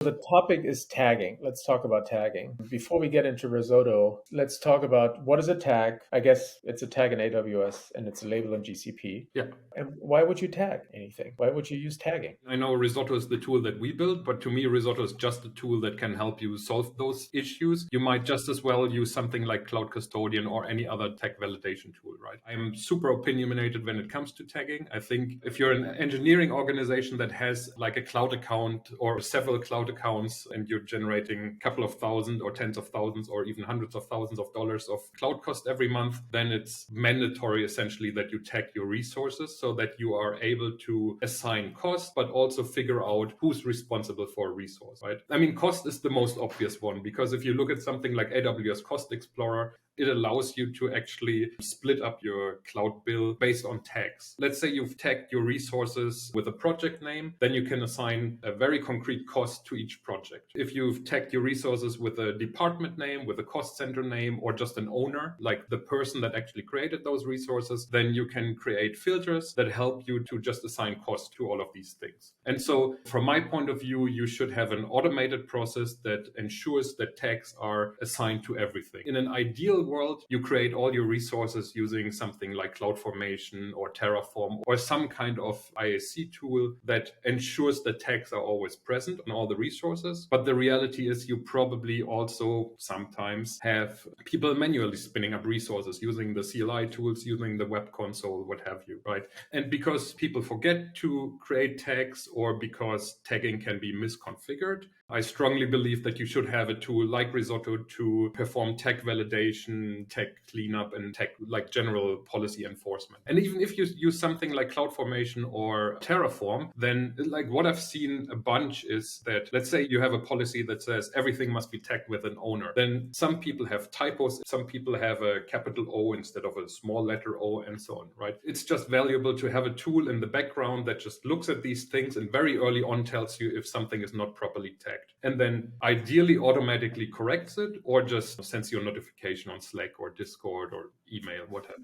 The topic is tagging. Let's talk about tagging. Before we get into Risotto, let's talk about what is a tag. I guess it's a tag in AWS and it's a label in GCP. Yeah. And why would you tag anything? Why would you use tagging? I know Risotto is the tool that we built, but to me, Risotto is just a tool that can help you solve those issues. You might just as well use something like Cloud Custodian or any other tag validation tool, right? I'm super opinionated when it comes to tagging. I think if you're an engineering organization that has like a cloud account or several cloud accounts and you're generating a couple of thousand or tens of thousands or even hundreds of thousands of dollars of cloud cost every month, then it's mandatory essentially that you tag your resources so that you are able to assign cost, but also figure out who's responsible for a resource, right? I mean, cost is the most obvious one because if you look at something like AWS Cost Explorer, it allows you to actually split up your cloud bill based on tags. Let's say you've tagged your resources with a project name, then you can assign a very concrete cost to each project. If you've tagged your resources with a department name, with a cost center name, or just an owner, like the person that actually created those resources, then you can create filters that help you to just assign cost to all of these things. And so from my point of view, you should have an automated process that ensures that tags are assigned to everything. In an ideal world, you create all your resources using something like CloudFormation or Terraform or some kind of IAC tool that ensures that tags are always present on all the resources. But the reality is you probably also sometimes have people manually spinning up resources using the CLI tools, using the web console, what have you, right? And because people forget to create tags or because tagging can be misconfigured, I strongly believe that you should have a tool like Risotto to perform tag validation, tag cleanup, and tag like general policy enforcement. And even if you use something like CloudFormation or Terraform, then like what I've seen a bunch is that let's say you have a policy that says everything must be tagged with an owner. Then some people have typos, some people have a capital O instead of a small letter O, and so on, right? It's just valuable to have a tool in the background that just looks at these things and very early on tells you if something is not properly tagged. And then ideally automatically corrects it or just sends you a notification on Slack or Discord or email, whatever.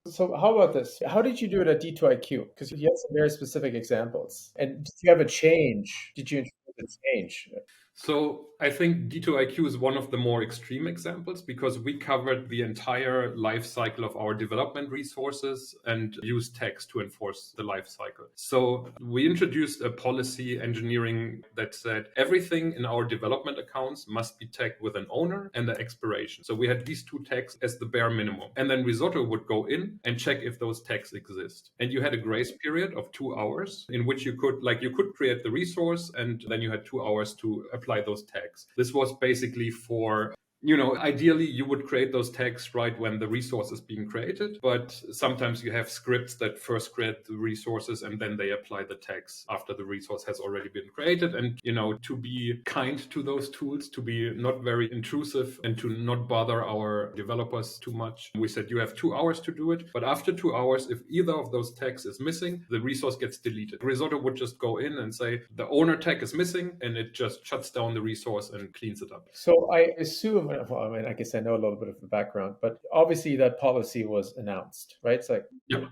So how about this? How did you do it at D2IQ? Because you had some very specific examples. And did you have a change? Did you introduce a change? So I think D2IQ is one of the more extreme examples because we covered the entire life cycle of our development resources and used tags to enforce the life cycle. So we introduced a policy engineering that said everything in our development accounts must be tagged with an owner and the expiration. So we had these two tags as the bare minimum. And then Risotto would go in and check if those tags exist. And you had a grace period of 2 hours in which you could create the resource and then you had 2 hours to apply those tags. This was basically for ideally you would create those tags right when the resource is being created, but sometimes you have scripts that first create the resources and then they apply the tags after the resource has already been created. And, to be kind to those tools, to be not very intrusive and to not bother our developers too much, we said you have 2 hours to do it, but after 2 hours, if either of those tags is missing, the resource gets deleted. Risotto would just go in and say the owner tag is missing and it just shuts down the resource and cleans it up. So I assume, well, I mean, I guess I know a little bit of the background, but obviously that policy was announced, right? It's like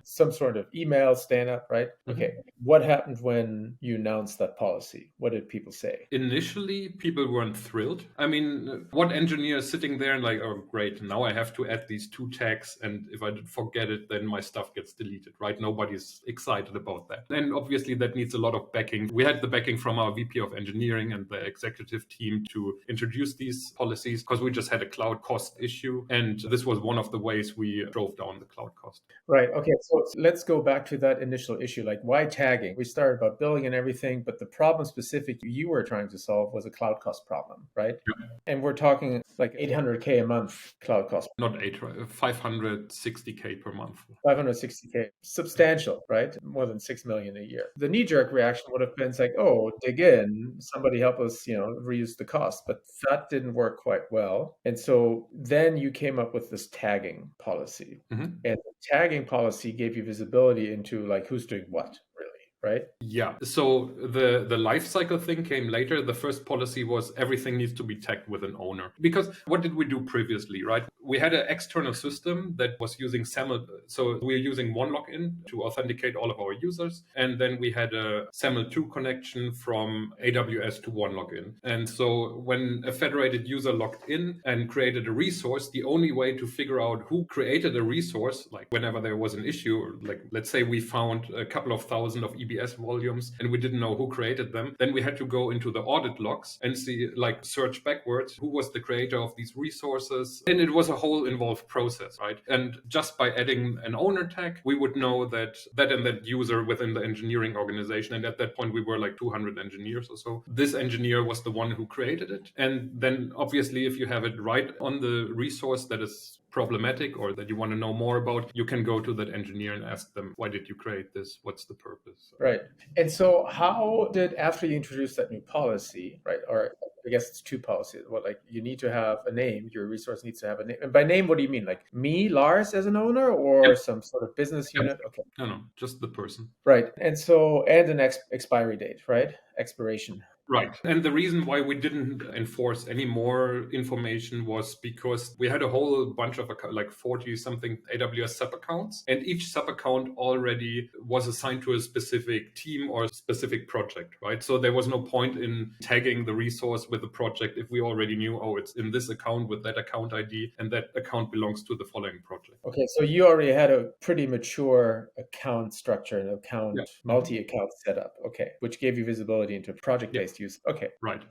some sort of email stand up, right? Mhm. Okay. What happened when you announced that policy? What did people say? Initially, people weren't thrilled. I mean, what engineer is sitting there and like, oh, great, now I have to add these two tags. And if I forget it, then my stuff gets deleted, right? Nobody's excited about that. And obviously, that needs a lot of backing. We had the backing from our VP of engineering and the executive team to introduce these policies because we just had a cloud cost issue. And this was one of the ways we drove down the cloud cost. Right. Okay. So let's go back to that initial issue. Like, why tagging? We started about billing and everything, but the problem specific you were trying to solve was a cloud cost problem, right? Yeah. And we're talking like 800K a month cloud cost. Not 560K per month. 560K, substantial, right? More than 6 million a year. The knee-jerk reaction would have been like, oh, dig in, somebody help us, reuse the cost. But that didn't work quite well. And so then you came up with this tagging policy. Mm-hmm. And the tagging policy gave you visibility into like who's doing what, really. right? Yeah. So the life cycle thing came later. The first policy was everything needs to be tagged with an owner. Because what did we do previously, right? We had an external system that was using SAML. So we were using OneLogin to authenticate all of our users. And then we had a SAML2 connection from AWS to OneLogin. And so when a federated user logged in and created a resource, the only way to figure out who created a resource, like whenever there was an issue, like let's say we found a couple of thousand of EBS volumes and we didn't know who created them, then we had to go into the audit logs and see, like, search backwards who was the creator of these resources. And it was a whole involved process, right? And just by adding an owner tag, we would know that and that user within the engineering organization. And at that point, we were like 200 engineers or so. This engineer was the one who created it. And then obviously, if you have it right on the resource that is problematic or that you want to know more about, you can go to that engineer and ask them, why did you create this? What's the purpose? Right. And so how did, after you introduced that new policy, right, or I guess it's two policies, what, like you need to have a name, your resource needs to have a name. And by name, what do you mean? Like me, Lars, as an owner, or Yep. some sort of business unit? Okay. No, just the person. Right. And so, and an expiry date, right? Expiration. Right. And the reason why we didn't enforce any more information was because we had a whole bunch of like 40 something AWS sub accounts, and each sub account already was assigned to a specific team or a specific project, right? So there was no point in tagging the resource with the project if we already knew, oh, it's in this account with that account ID and that account belongs to the following project. Okay. So you already had a pretty mature account structure and account, multi-account setup. Okay. Which gave you visibility into project-based use. Okay. Right.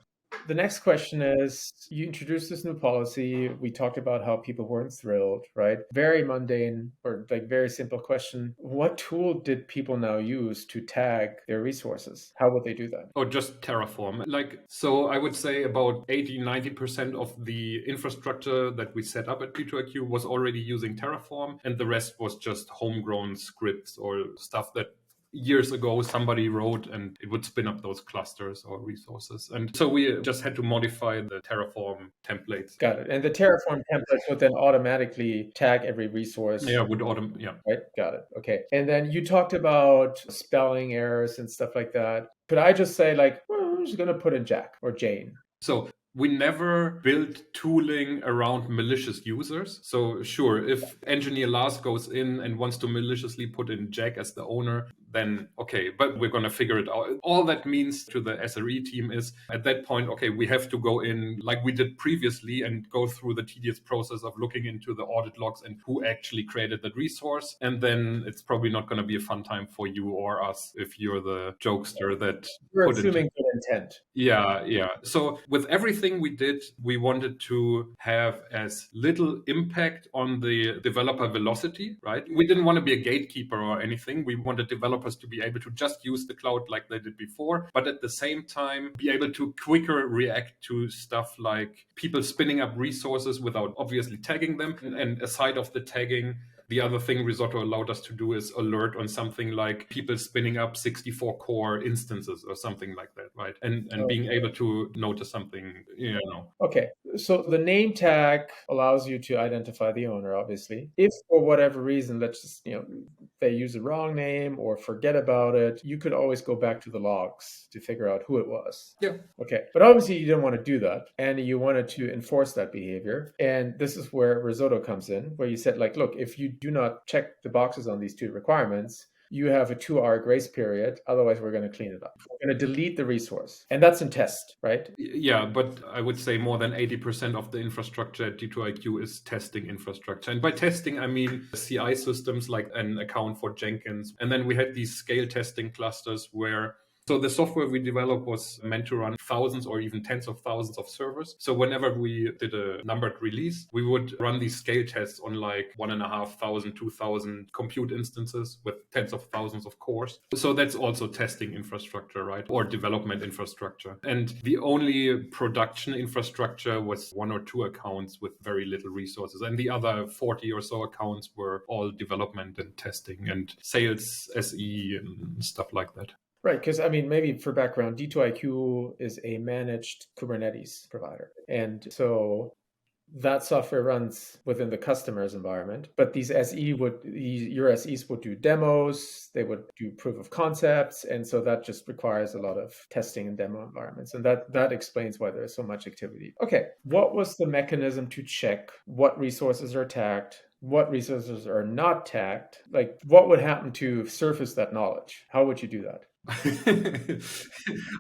The next question is, you introduced this new policy. We talked about how people weren't thrilled, right? Very mundane or like very simple question. What tool did people now use to tag their resources? How would they do that? Oh, just Terraform. Like, so I would say about 80-90% of the infrastructure that we set up at D2IQ was already using Terraform, and the rest was just homegrown scripts or stuff that years ago somebody wrote and it would spin up those clusters or resources. And so we just had to modify the Terraform templates. Got it. And the Terraform template would then automatically tag every resource. Yeah, Right. Got it. Okay. And then you talked about spelling errors and stuff like that. Could I just say, like, well, I'm just going to put in Jack or Jane? So we never built tooling around malicious users. So sure, if engineer Lars goes in and wants to maliciously put in Jack as the owner, then okay, but we're going to figure it out. All that means to the SRE team is at that point, okay, we have to go in like we did previously and go through the tedious process of looking into the audit logs and who actually created that resource. And then it's probably not going to be a fun time for you or us if you're the jokester that you're assuming good intent. Yeah. So with everything we did, we wanted to have as little impact on the developer velocity, right? We didn't want to be a gatekeeper or anything. We wanted developers to be able to just use the cloud like they did before, but at the same time, be able to quicker react to stuff like people spinning up resources without obviously tagging them. And aside of the tagging, the other thing Risotto allowed us to do is alert on something like people spinning up 64 core instances or something like that, right? And being able to notice something, Okay, so the name tag allows you to identify the owner, obviously. If for whatever reason, let's just, they use the wrong name or forget about it, you could always go back to the logs to figure out who it was. Yeah. Okay, but obviously you didn't want to do that, and you wanted to enforce that behavior. And this is where Risotto comes in, where you said, like, look, if you do not check the boxes on these two requirements, you have a 2-hour grace period. Otherwise, we're going to clean it up. We're going to delete the resource. And that's in test, right? Yeah, but I would say more than 80% of the infrastructure at D2IQ is testing infrastructure. And by testing, I mean CI systems like an account for Jenkins. And then we had these scale testing clusters where so the software we developed was meant to run thousands or even tens of thousands of servers. So whenever we did a numbered release, we would run these scale tests on like 1,500, 2,000 compute instances with tens of thousands of cores. So that's also testing infrastructure, right? Or development infrastructure. And the only production infrastructure was 1 or 2 accounts with very little resources. And the other 40 or so accounts were all development and testing and sales, SE and stuff like that. Right, because I mean, maybe for background, D2IQ is a managed Kubernetes provider. And so that software runs within the customer's environment, but your SEs would do demos, they would do proof of concepts, and so that just requires a lot of testing and demo environments, and that explains why there's so much activity. Okay, what was the mechanism to check what resources are tagged, what resources are not tagged? Like, what would happen to surface that knowledge? How would you do that?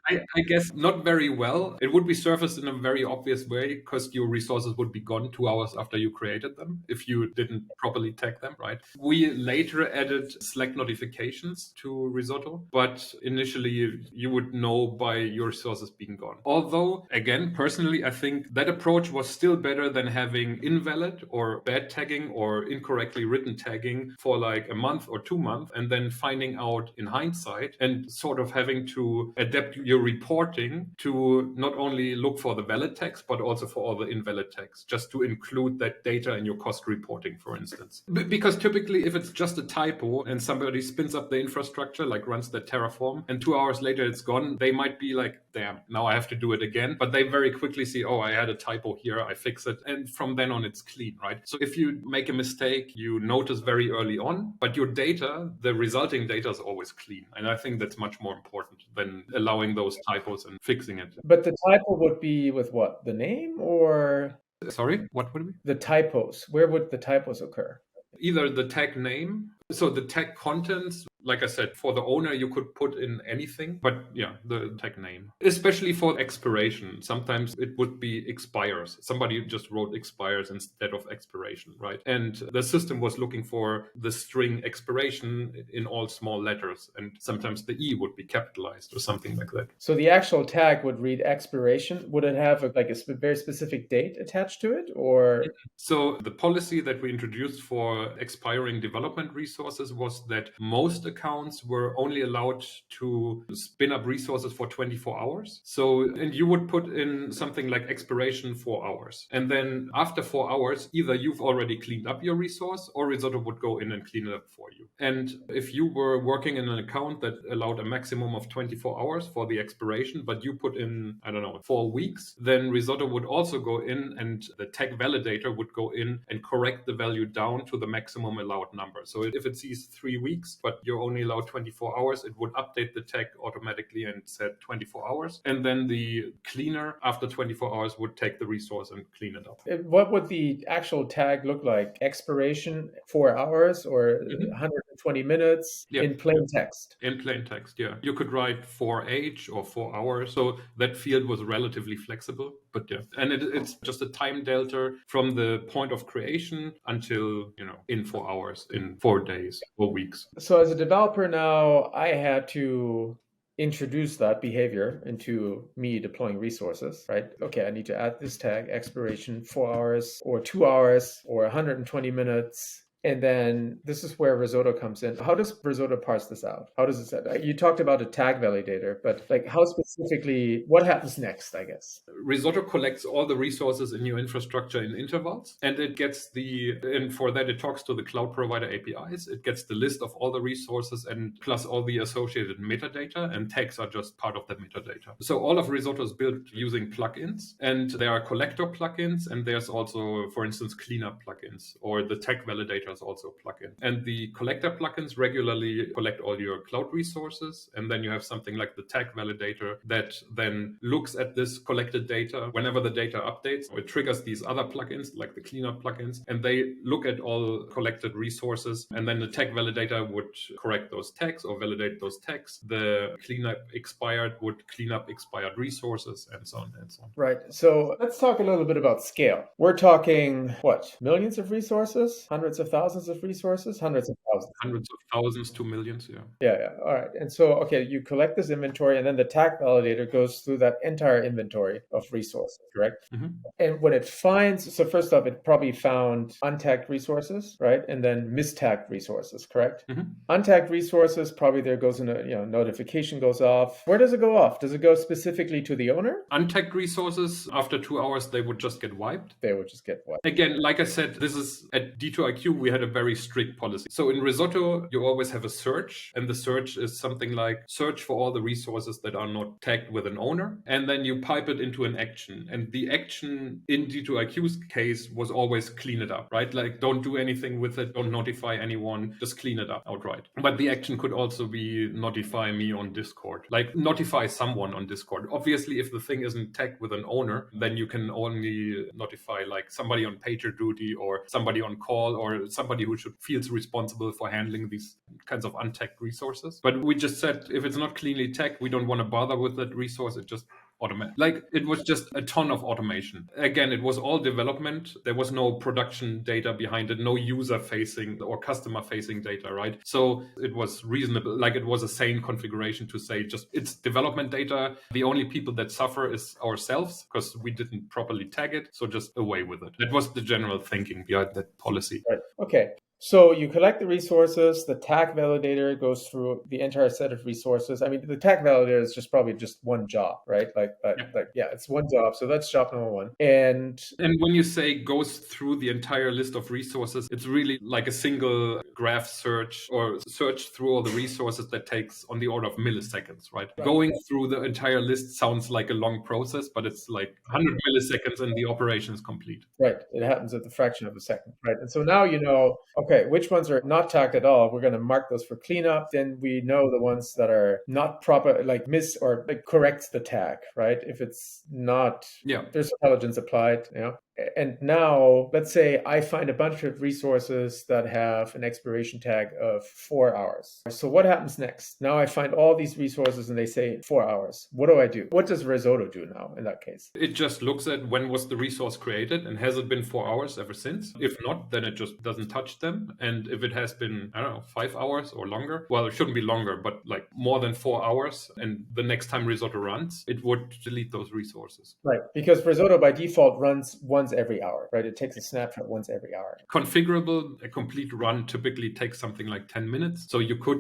I guess not very well. It would be surfaced in a very obvious way because your resources would be gone 2 hours after you created them if you didn't properly tag them, right? We later added Slack notifications to Risotto, but initially you would know by your resources being gone. Although, again, personally, I think that approach was still better than having invalid or bad tagging or incorrectly written tagging for like a month or 2 months and then finding out in hindsight and sort of having to adapt your reporting to not only look for the valid tags, but also for all the invalid tags, just to include that data in your cost reporting, for instance. Because typically, if it's just a typo and somebody spins up the infrastructure, like runs the Terraform, and 2 hours later it's gone, they might be like, damn, now I have to do it again. But they very quickly see, oh, I had a typo here, I fix it. And from then on, it's clean, right? So if you make a mistake, you notice very early on, but your data, the resulting data is always clean. And I think that's much more important than allowing those typos and fixing it. But the typo would be with what? The name or? Sorry, what would it be? The typos. Where would the typos occur? Either the tag name, so the tag contents, like I said, for the owner, you could put in anything, but yeah, the tag name, especially for expiration. Sometimes it would be expires. Somebody just wrote expires instead of expiration, right? And the system was looking for the string expiration in all small letters. And sometimes the E would be capitalized or something like that. So the actual tag would read expiration. Would it have a very specific date attached to it, or? So the policy that we introduced for expiring development resources was that most accounts were only allowed to spin up resources for 24 hours. So, and you would put in something like expiration 4 hours. And then after 4 hours, either you've already cleaned up your resource or Risotto would go in and clean it up for you. And if you were working in an account that allowed a maximum of 24 hours for the expiration, but you put in, 4 weeks, then Risotto would also go in and the tag validator would go in and correct the value down to the maximum allowed number. So if it sees 3 weeks, but you're only allowed 24 hours, it would update the tag automatically and set 24 hours. And then the cleaner after 24 hours would take the resource and clean it up. What would the actual tag look like? Expiration 4 hours or 120 minutes in plain text? In plain text, yeah. You could write 4H or 4 hours. So that field was relatively flexible, but yeah. And it's just a time delta from the point of creation until, in 4 hours, in 4 days or weeks. So as a developer now, I had to introduce that behavior into me deploying resources, right? Okay, I need to add this tag, expiration 4 hours or 2 hours or 120 minutes. And then this is where Risotto comes in. How does Risotto parse this out? How does it set? You talked about a tag validator, but like how specifically, what happens next, I guess? Risotto collects all the resources in your infrastructure in intervals, and it gets and for that it talks to the cloud provider APIs. It gets the list of all the resources and plus all the associated metadata, and tags are just part of the metadata. So all of Risotto is built using plugins, and there are collector plugins, and there's also, for instance, cleanup plugins, or the tag validator is also a plugin. And the collector plugins regularly collect all your cloud resources. And then you have something like the tag validator that then looks at this collected data. Whenever the data updates, it triggers these other plugins like the cleanup plugins, and they look at all collected resources. And then the tag validator would correct those tags or validate those tags. The cleanup expired would clean up expired resources, and so on and so on. Right. So let's talk a little bit about scale. We're talking, what, millions of resources, hundreds of thousands of resources, hundreds of thousands. Hundreds of thousands to millions, yeah. Yeah. All right. And so, okay, you collect this inventory, and then the tag validator goes through that entire inventory of resources, correct? Mm-hmm. And when it finds, so first off, it probably found untagged resources, right? And then mistagged resources, correct? Mm-hmm. Untagged resources, probably there goes in a, notification goes off. Where does it go off? Does it go specifically to the owner? Untagged resources, after 2 hours, they would just get wiped. They would just get wiped. Again, like I said, this is at D2IQ, we had a very strict policy. So in in Risotto, you always have a search, and the search is something like search for all the resources that are not tagged with an owner, and then you pipe it into an action. And the action in D2IQ's case was always clean it up, right? Like don't do anything with it, don't notify anyone, just clean it up outright. But the action could also be notify me on Discord, like notify someone on Discord. Obviously, if the thing isn't tagged with an owner, then you can only notify like somebody on pager duty or somebody on call or somebody who feels responsible for handling these kinds of untagged resources. But we just said if it's not cleanly tagged, we don't want to bother with that resource. It just automate. Like it was just a ton of automation. Again, it was all development. There was no production data behind it, no user facing or customer facing data, right? So it was reasonable. Like it was a sane configuration to say just it's development data. The only people that suffer is ourselves because we didn't properly tag it. So just away with it. That was the general thinking behind that policy. Right. Okay. So you collect the resources, the tag validator goes through the entire set of resources. I mean, the tag validator is probably just one job, right? It's one job. So that's job number one. And when you say goes through the entire list of resources, it's really like a single graph search or search through all the resources that takes on the order of milliseconds, right? Going through the entire list sounds like a long process, but it's like 100 milliseconds and the operation is complete. Right. It happens at the fraction of a second, right? And so now you know, okay, which ones are not tagged at all? We're going to mark those for cleanup. Then we know the ones that are not proper, like miss or like corrects the tag, right? If it's not, there's intelligence applied, And now, let's say I find a bunch of resources that have an expiration tag of 4 hours. So what happens next? Now I find all these resources and they say 4 hours. What do I do? What does Risotto do now in that case? It just looks at when was the resource created and has it been 4 hours ever since? If not, then it just doesn't touch them. And if it has been, 5 hours or longer, well, it shouldn't be longer, but like more than 4 hours. And the next time Risotto runs, it would delete those resources. Right, because Risotto by default runs once every hour, right? It takes a snapshot once every hour. Configurable, a complete run typically takes something like 10 minutes. So you could,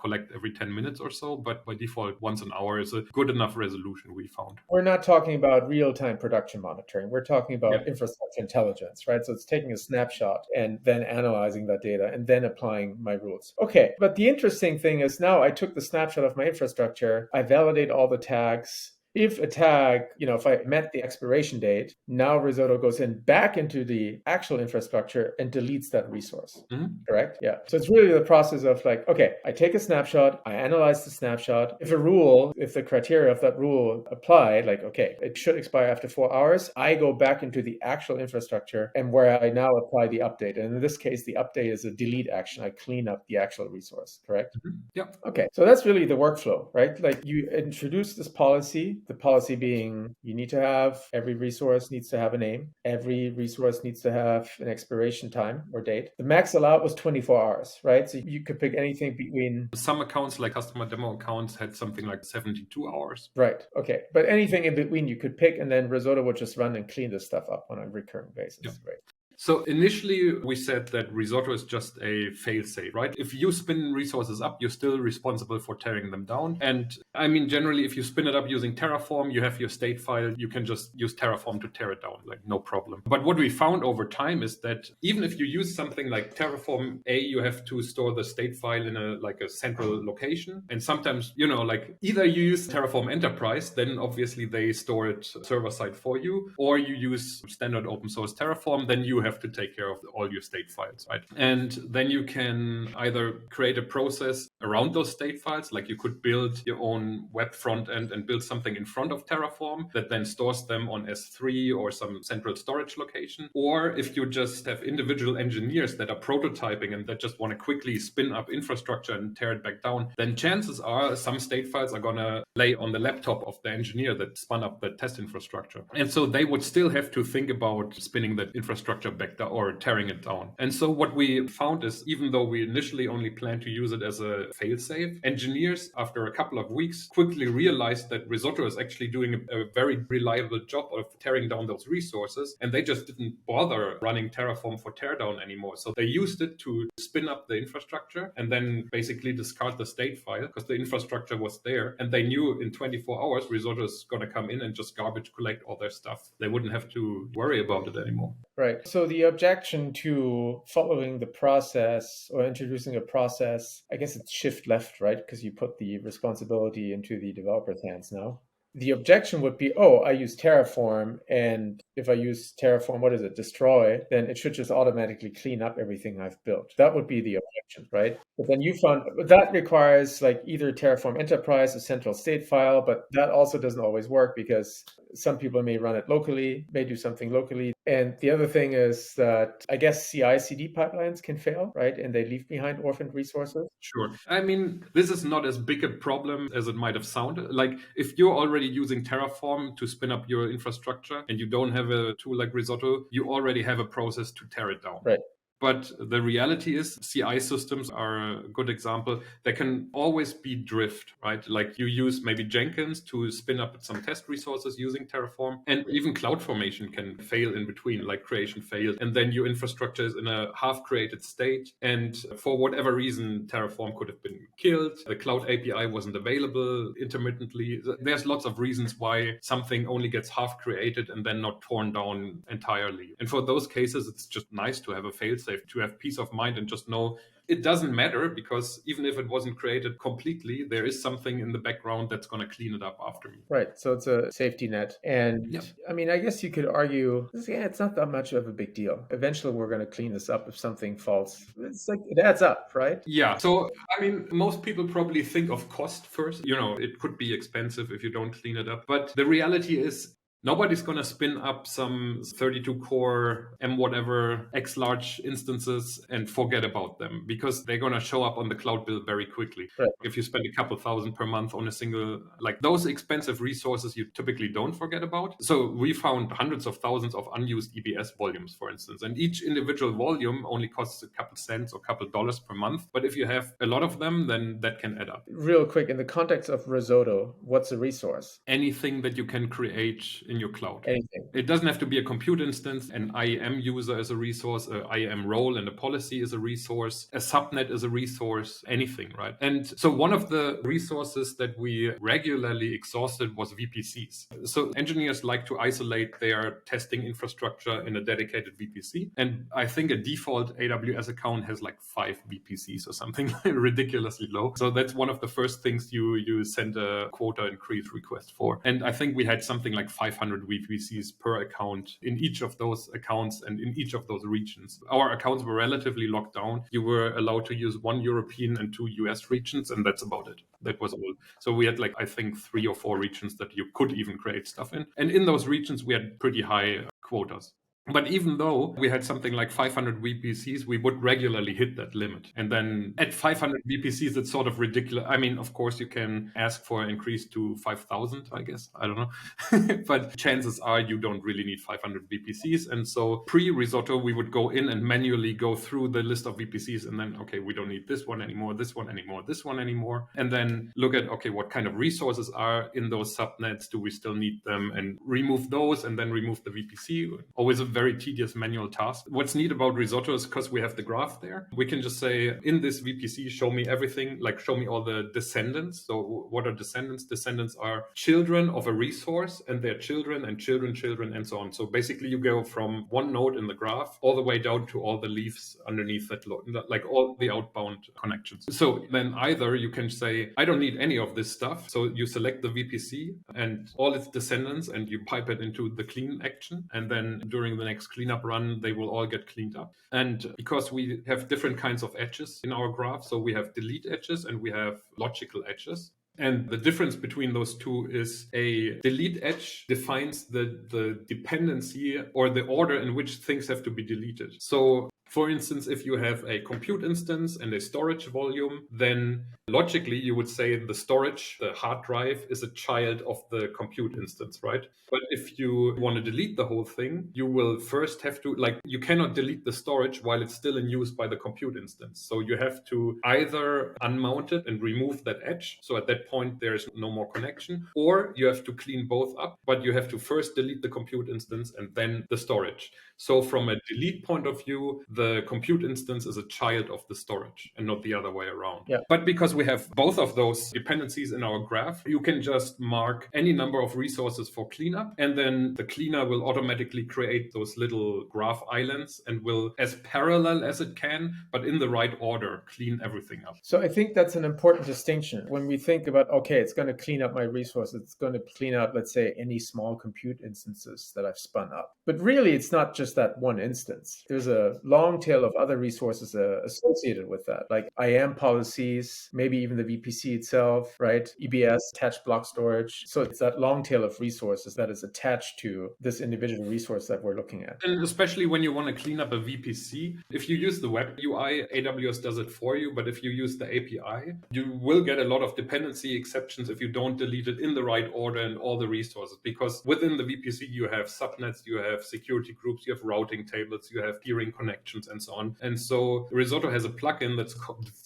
collect every 10 minutes or so, but by default, once an hour is a good enough resolution we found. We're not talking about real-time production monitoring. We're talking about infrastructure intelligence, right? So it's taking a snapshot and then analyzing that data and then applying my rules. Okay, but the interesting thing is now I took the snapshot of my infrastructure, I validate all the tags. If a tag, if I met the expiration date, now Risotto goes back into the actual infrastructure and deletes that resource. Mm-hmm. Correct? Yeah. So it's really the process of like, okay, I take a snapshot, I analyze the snapshot. If the criteria of that rule apply, like, okay, it should expire after 4 hours, I go back into the actual infrastructure and where I now apply the update. And in this case, the update is a delete action. I clean up the actual resource, correct? Mm-hmm. Yeah. Okay. So that's really the workflow, right? Like you introduce this policy. The policy being you need to have every resource needs to have a name. Every resource needs to have an expiration time or date. The max allowed was 24 hours, right? So you could pick anything between... Some accounts like customer demo accounts had something like 72 hours. Right. Okay. But anything in between you could pick and then Risotto would just run and clean this stuff up on a recurring basis. Yeah. Right. So initially we said that Risotto is just a fail-safe, right? If you spin resources up, you're still responsible for tearing them down. And I mean, generally, if you spin it up using Terraform, you have your state file, you can just use Terraform to tear it down, like no problem. But what we found over time is that even if you use something like Terraform, you have to store the state file in a central location. And sometimes, either you use Terraform Enterprise, then obviously they store it server-side for you, or you use standard open source Terraform, then you have to take care of all your state files, right? And then you can either create a process around those state files, like you could build your own web front end and build something in front of Terraform that then stores them on S3 or some central storage location. Or if you just have individual engineers that are prototyping and that just want to quickly spin up infrastructure and tear it back down, then chances are some state files are going to lay on the laptop of the engineer that spun up the test infrastructure. And so they would still have to think about spinning that infrastructure back down or tearing it down. And so what we found is, even though we initially only planned to use it as a fail-safe, engineers, after a couple of weeks, quickly realized that Risotto is actually doing a very reliable job of tearing down those resources, and they just didn't bother running Terraform for teardown anymore. So they used it to spin up the infrastructure and then basically discard the state file because the infrastructure was there, and they knew you in 24 hours, Risotto is going to come in and just garbage collect all their stuff. They wouldn't have to worry about it anymore. Right. So the objection to following the process or introducing a process, I guess it's shift left, right? Because you put the responsibility into the developer's hands now. The objection would be, oh, I use Terraform, and if I use Terraform, what is it, destroy, then it should just automatically clean up everything I've built. That would be the objection, right? But then you found that requires like either Terraform Enterprise, a central state file, but that also doesn't always work because some people may run it locally, may do something locally. And the other thing is that I guess CI/CD pipelines can fail, right? And they leave behind orphaned resources. Sure. I mean, this is not as big a problem as it might have sounded. Like, if you're already using Terraform to spin up your infrastructure and you don't have a tool like Risotto, you already have a process to tear it down. Right. But the reality is CI systems are a good example. There can always be drift, right? Like you use maybe Jenkins to spin up some test resources using Terraform, and even CloudFormation can fail in between, like creation failed. And then your infrastructure is in a half created state. And for whatever reason, Terraform could have been killed. The Cloud API wasn't available intermittently. There's lots of reasons why something only gets half created and then not torn down entirely. And for those cases, it's just nice to have a failsafe, to have peace of mind and just know it doesn't matter, because even if it wasn't created completely, there is something in the background that's going to clean it up after me. Right. So it's a safety net. And I mean, I guess you could argue, yeah, it's not that much of a big deal. Eventually, we're going to clean this up if something falls. It's like it adds up, right? Yeah. So, I mean, most people probably think of cost first. You know, it could be expensive if you don't clean it up. But the reality is, nobody's going to spin up some 32 core M whatever X large instances and forget about them, because they're going to show up on the cloud bill very quickly. Right. If you spend a couple thousand per month on a single, like those expensive resources, you typically don't forget about. So we found hundreds of thousands of unused EBS volumes, for instance, and each individual volume only costs a couple cents or a couple dollars per month. But if you have a lot of them, then that can add up. Real quick, in the context of Risotto, what's a resource? Anything that you can create in your cloud. Anything. It doesn't have to be a compute instance. An IAM user is a resource, an IAM role and a policy is a resource, a subnet is a resource, anything, right? And so one of the resources that we regularly exhausted was VPCs. So engineers like to isolate their testing infrastructure in a dedicated VPC. And I think a default AWS account has like 5 VPCs or something ridiculously low. So that's one of the first things you send a quota increase request for. And I think we had something like 500 VPCs per account in each of those accounts and in each of those regions. Our accounts were relatively locked down. You were allowed to use 1 European and 2 US regions, and that's about it. That was all. So we had like, I think 3 or 4 regions that you could even create stuff in. And in those regions, we had pretty high quotas. But even though we had something like 500 VPCs, we would regularly hit that limit. And then at 500 VPCs, it's sort of ridiculous. I mean, of course, you can ask for an increase to 5,000, I guess. I don't know. But chances are you don't really need 500 VPCs. And so pre-Risotto, we would go in and manually go through the list of VPCs and then, okay, we don't need this one anymore, this one anymore, this one anymore. And then look at, okay, what kind of resources are in those subnets? Do we still need them? And remove those and then remove the VPC. Always a very tedious manual task. What's neat about Risotto is because we have the graph there, we can just say in this VPC, show me everything, like show me all the descendants. So what are descendants? Descendants are children of a resource and their children and children and so on. So basically you go from one node in the graph all the way down to all the leaves underneath that, like all the outbound connections. So then either you can say, I don't need any of this stuff. So you select the VPC and all its descendants and you pipe it into the clean action. And then during the next cleanup run, they will all get cleaned up. And because we have different kinds of edges in our graph, so we have delete edges and we have logical edges. And the difference between those two is a delete edge defines the dependency or the order in which things have to be deleted. So for instance, if you have a compute instance and a storage volume, then logically you would say the storage, the hard drive, is a child of the compute instance, right? But if you want to delete the whole thing, you will first have to, like, you cannot delete the storage while it's still in use by the compute instance. So you have to either unmount it and remove that edge. So at that point, there is no more connection, or you have to clean both up, but you have to first delete the compute instance and then the storage. So from a delete point of view, the compute instance is a child of the storage and not the other way around. Yeah. But because we have both of those dependencies in our graph, you can just mark any number of resources for cleanup, and then the cleaner will automatically create those little graph islands and will, as parallel as it can, but in the right order, clean everything up. So I think that's an important distinction. When we think about, okay, it's going to clean up my resources, it's going to clean out, let's say, any small compute instances that I've spun up. But really, it's not just that one instance. There's a long tail of other resources associated with that, like IAM policies, maybe even the VPC itself, right? EBS, attached block storage. So it's that long tail of resources that is attached to this individual resource that we're looking at. And especially when you want to clean up a VPC, if you use the web UI, AWS does it for you. But if you use the API, you will get a lot of dependency exceptions if you don't delete it in the right order and all the resources. Because within the VPC, you have subnets, you have security groups, you have routing tables, you have peering connections, and so on. And so Risotto has a plugin that's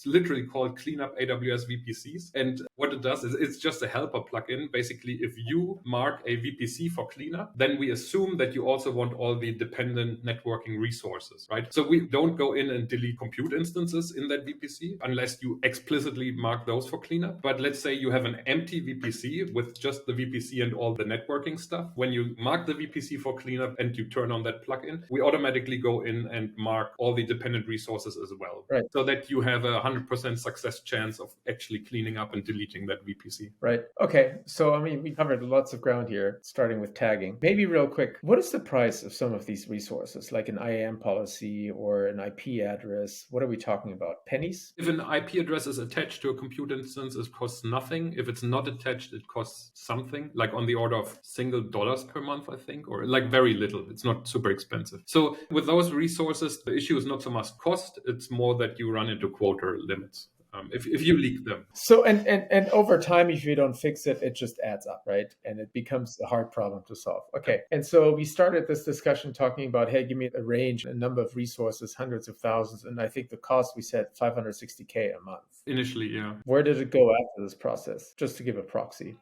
literally called Cleanup AWS VPCs. And what it does is it's just a helper plugin. Basically, if you mark a VPC for cleanup, then we assume that you also want all the dependent networking resources, right? So we don't go in and delete compute instances in that VPC unless you explicitly mark those for cleanup. But let's say you have an empty VPC with just the VPC and all the networking stuff. When you mark the VPC for cleanup and you turn on that plugin, we automatically go in and mark all the dependent resources as well. Right. So that you have a 100% success chance of actually cleaning up and deleting that VPC. Right. Okay. So, I mean, we covered lots of ground here, starting with tagging. Maybe real quick, what is the price of some of these resources, like an IAM policy or an IP address? What are we talking about? Pennies? If an IP address is attached to a compute instance, it costs nothing. If it's not attached, it costs something, like on the order of single dollars per month, I think, or like very little. It's not super expensive. So with those resources, the issue is not so much cost. It's more that you run into quota limits. If you leak them. So and over time, if you don't fix it, it just adds up, right? And it becomes a hard problem to solve. Okay. And so we started this discussion talking about, hey, give me a range, a number of resources, hundreds of thousands. And I think the cost we said $560K a month. Initially, yeah. Where did it go after this process? Just to give a proxy.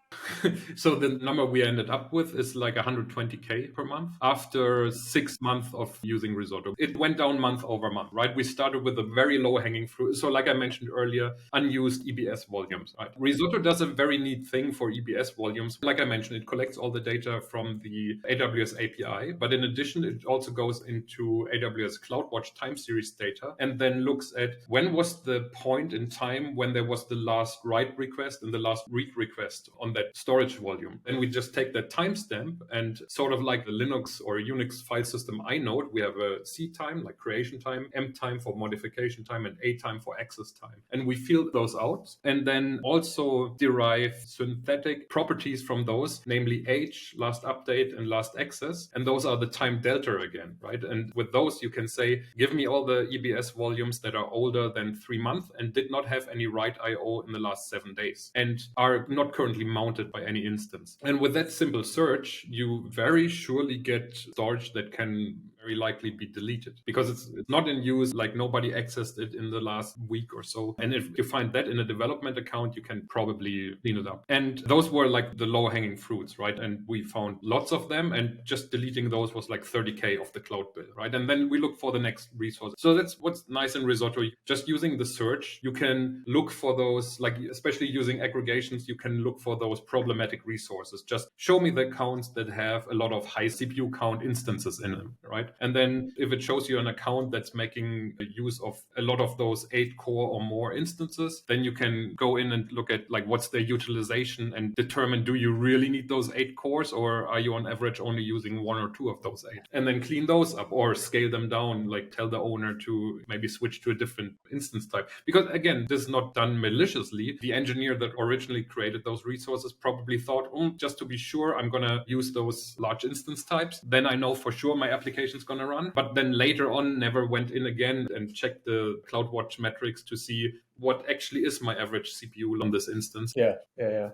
So the number we ended up with is like 120K per month after 6 months of using Risotto. It went down month over month, right? We started with a very low hanging fruit. So like I mentioned earlier, unused EBS volumes, right? Risotto does a very neat thing for EBS volumes. Like I mentioned, it collects all the data from the AWS API, but in addition, it also goes into AWS CloudWatch time series data and then looks at when was the point in time when there was the last write request and the last read request on that storage volume. And we just take that timestamp and sort of like the Linux or Unix file system inode, we have a C time, like creation time, M time for modification time, and A time for access time. And we fill those out and then also derive synthetic properties from those, namely age, last update, and last access. And those are the time delta again, right? And with those, you can say, give me all the EBS volumes that are older than 3 months and did not have any write IO in the last 7 days and are not currently mounted by any instance. And with that simple search, you very surely get storage that can very likely be deleted because it's not in use, like nobody accessed it in the last week or so. And if you find that in a development account, you can probably clean it up. And those were like the low hanging fruits, right? And we found lots of them, and just deleting those was like 30K of the cloud bill, right? And then we look for the next resource. So that's what's nice in Risotto. Just using the search, you can look for those, like especially using aggregations, you can look for those problematic resources. Just show me the accounts that have a lot of high CPU count instances in them, right? And then if it shows you an account that's making use of a lot of those 8 core or more instances, then you can go in and look at like what's their utilization and determine, do you really need those 8 cores, or are you on average only using 1 or 2 of those 8? And then clean those up or scale them down, like tell the owner to maybe switch to a different instance type. Because again, this is not done maliciously. The engineer that originally created those resources probably thought, just to be sure, I'm going to use those large instance types. Then I know for sure my application is going to run. But then later on, never went in again and checked the CloudWatch metrics to see, what actually is my average CPU on this instance. Yeah.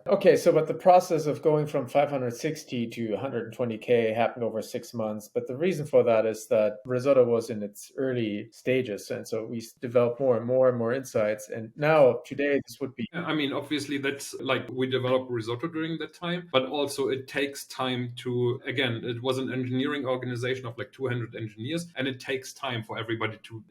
Okay, so but the process of going from 560 to 120K happened over 6 months. But the reason for that is that Risotto was in its early stages. And so we developed more and more insights. And now today, this would be. I mean, obviously, that's like we developed Risotto during that time, but also it takes time to, again, it was an engineering organization of like 200 engineers, and it takes time for everybody to,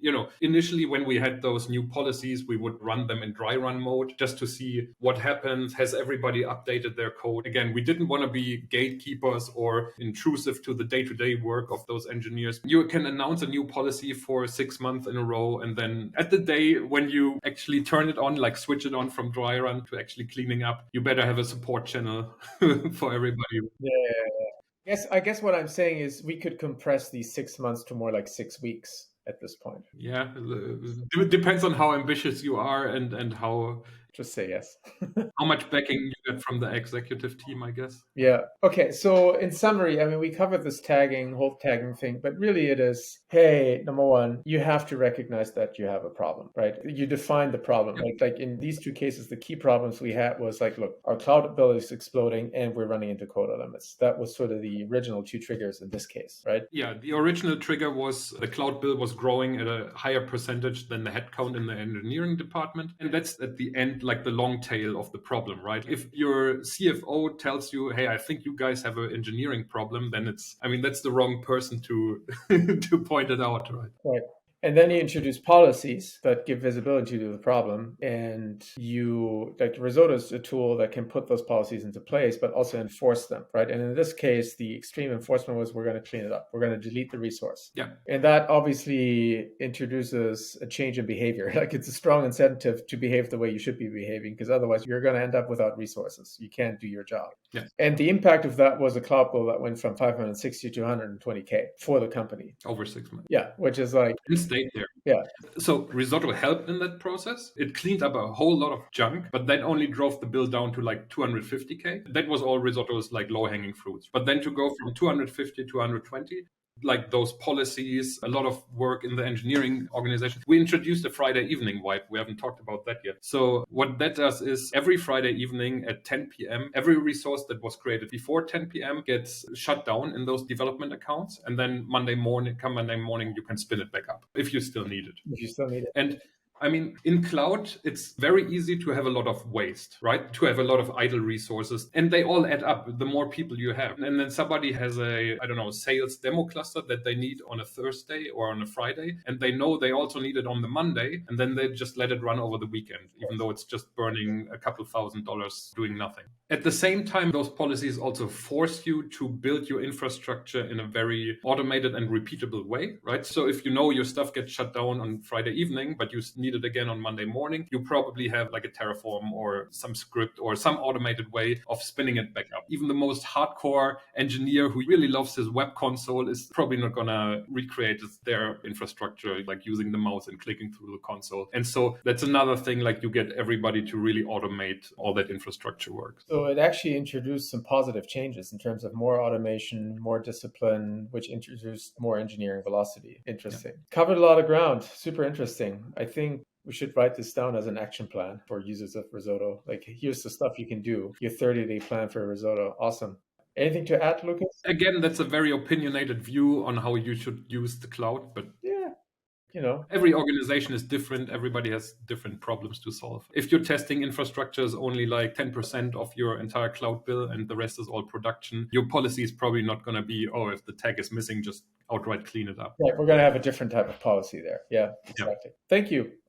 initially when we had those new policies, we would run them in dry run mode just to see what happens. Has everybody updated their code? Again, we didn't want to be gatekeepers or intrusive to the day-to-day work of those engineers. You can announce a new policy for 6 months in a row, and then at the day when you actually turn it on, like switch it on from dry run to actually cleaning up, you better have a support channel for everybody. I guess what I'm saying is we could compress these 6 months to more like 6 weeks at this point. Yeah, it depends on how ambitious you are and how. Just say yes. How much backing you get from the executive team, I guess. Yeah. Okay. So in summary, I mean, we covered this whole tagging thing, but really it is, hey, number one, you have to recognize that you have a problem, right? You define the problem. Yeah. Like in these two cases, the key problems we had was like, look, our cloud bill is exploding and we're running into quota limits. That was sort of the original two triggers in this case, right? Yeah. The original trigger was the cloud bill was growing at a higher percentage than the headcount in the engineering department. And that's at the end, like the long tail of the problem, right? If your CFO tells you, hey, I think you guys have an engineering problem, then that's the wrong person to to point it out, right? Right. And then you introduce policies that give visibility to the problem. And Risotto is a tool that can put those policies into place, but also enforce them, right? And in this case, the extreme enforcement was we're going to clean it up. We're going to delete the resource. Yeah. And that obviously introduces a change in behavior. Like it's a strong incentive to behave the way you should be behaving, because otherwise you're going to end up without resources. You can't do your job. Yeah. And the impact of that was a cloud bill that went from 560 to 120K for the company. Over 6 months. Yeah, which is like... Stayed there. Yeah. So Risotto helped in that process. It cleaned up a whole lot of junk, but that only drove the bill down to like 250K. That was all Risotto's like low-hanging fruits. But then to go from 250 to 120, like those policies, a lot of work in the engineering organization. We introduced a Friday evening wipe. We haven't talked about that yet. So what that does is every Friday evening at 10 p.m., every resource that was created before 10 p.m. gets shut down in those development accounts. And then Monday morning, you can spin it back up if you still need it. And I mean, in cloud, it's very easy to have a lot of waste, right? To have a lot of idle resources, and they all add up the more people you have. And then somebody has sales demo cluster that they need on a Thursday or on a Friday, and they know they also need it on the Monday, and then they just let it run over the weekend, even though it's just burning a couple $1,000 doing nothing. At the same time, those policies also force you to build your infrastructure in a very automated and repeatable way, right? So if you know your stuff gets shut down on Friday evening, but you need it again on Monday morning, you probably have like a Terraform or some script or some automated way of spinning it back up. Even the most hardcore engineer who really loves his web console is probably not gonna recreate their infrastructure like using the mouse and clicking through the console. And so that's another thing, like you get everybody to really automate all that infrastructure work. So it actually introduced some positive changes in terms of more automation, more discipline, which introduced more engineering velocity. Interesting. Yeah. Covered a lot of ground. Super interesting. I think we should write this down as an action plan for users of Risotto. Like, here's the stuff you can do. Your 30-day plan for Risotto. Awesome. Anything to add, Lucas? Again, that's a very opinionated view on how you should use the cloud, but yeah, every organization is different. Everybody has different problems to solve. If your testing infrastructure is only like 10% of your entire cloud bill and the rest is all production, your policy is probably not going to be, if the tag is missing, just outright clean it up. Right, we're going to have a different type of policy there. Yeah, exactly. Yeah. Thank you.